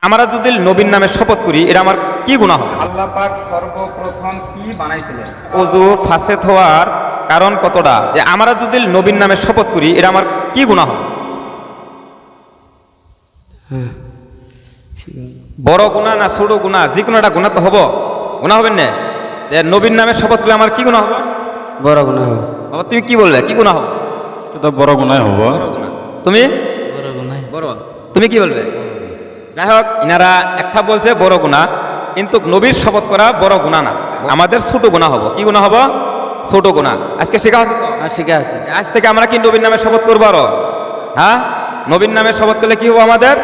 আমরা যদি নবীর নামে শপথ করি এটা আমার কি গুনাহ হবে? আল্লাহ পাক সর্বপ্রথম কি বানাইছিলেন? ওযু ফাসেদ হওয়ার কারণ কতটা? যে আমরা যদি নবীর নামে শপথ করি এটা আমার কি গুনাহ হবে? বড় গুনাহ না ছোট গুনাহ? যে কোনো একটা গুনাহ তো হবো, গুনাহ হবে না? যে নবীর নামে শপথ করলে আমার কি গুনাহ হবে? বড় গুনাহ হবে। বাবা তুমি কি বললে, কি গুনাহ হবে? তো বড় গুনাহ হবো। বড় গুনাহ। তুমি বড় গুনাহ। বড়, তুমি কি বলবে? যাই হোক, ইনারা একটা বলছে বড় গুনাহ, কিন্তু নবীর শপথ করা বড় গুনাহ না, আমাদের ছোট গুনাহ হবো। কি গুনাহ হবো? ছোট গুনাহ। আজকে শেখা আছে তো? আর শিখে আছে। আজ থেকে আমরা কি নবীর নামে শপথ করবো আরো? হ্যাঁ, নবীর নামে শপথ করলে কি হবো? আমাদের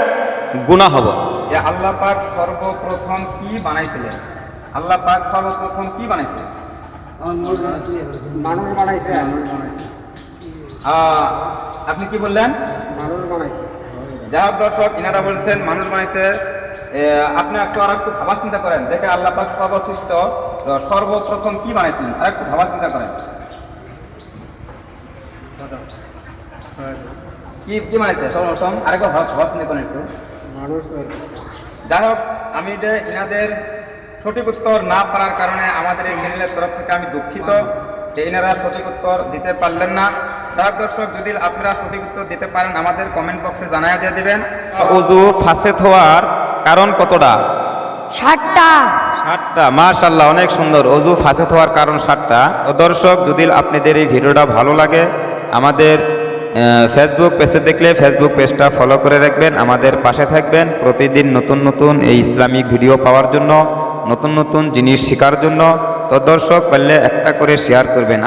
গুনাহ হবো। যে আল্লাহ পাক সর্বপ্রথম কি বানাইছিলেন? আল্লাহ পাক সর্বপ্রথম কি বানাইছিলেন? মানুষ বানাইছে। আপনি কি বললেন? মানুষ বানাইছে। যাই হোক দর্শক, ইনারা বলছেন মানুষ বানাইছে। আপনি একটু আর একটু ভাবা চিন্তা করেন, দেখে আল্লাহ পাক সর্বশ্রেষ্ঠ সর্বপ্রথম কি বানাইছিলেন, আর একটু ভাবা চিন্তা করেন। কি কি বানাইছে সর্বপ্রথম? আরেকবার ভাবা চিন্তা করেন একটু। মানুষ তৈরি করছে। যাই হোক, আমি ইনাদের সঠিক উত্তর না পারার কারণে আমাদের এই চ্যানেলের তরফ থেকে আমি দুঃখিত যে ইনারা সঠিক উত্তর দিতে পারলেন না। যাই হোক দর্শক, যদি আপনারা সঠিক উত্তর দিতে পারেন আমাদের কমেন্ট বক্সে জানাই দিয়ে দিবেন। ওযু ফাসেদ হওয়ার কারণ কতটা? 7টা। 7টা। মাশাআল্লাহ, অনেক সুন্দর। ওযু ফাসেদ হওয়ার কারণ 7টা। তো দর্শক, যদি আপনাদের এই ভিডিওটা ভালো লাগে, আমাদের ফেসবুক পেজে দেখলে ফেসবুক পেজটা ফলো করে রাখবেন, আমাদের পাশে থাকবেন প্রতিদিন নতুন নতুন এই ইসলামিক ভিডিও পাওয়ার জন্য, নতুন নতুন জিনিস শেখার জন্য। তো দর্শক, পারলে একটা করে শেয়ার করবেন।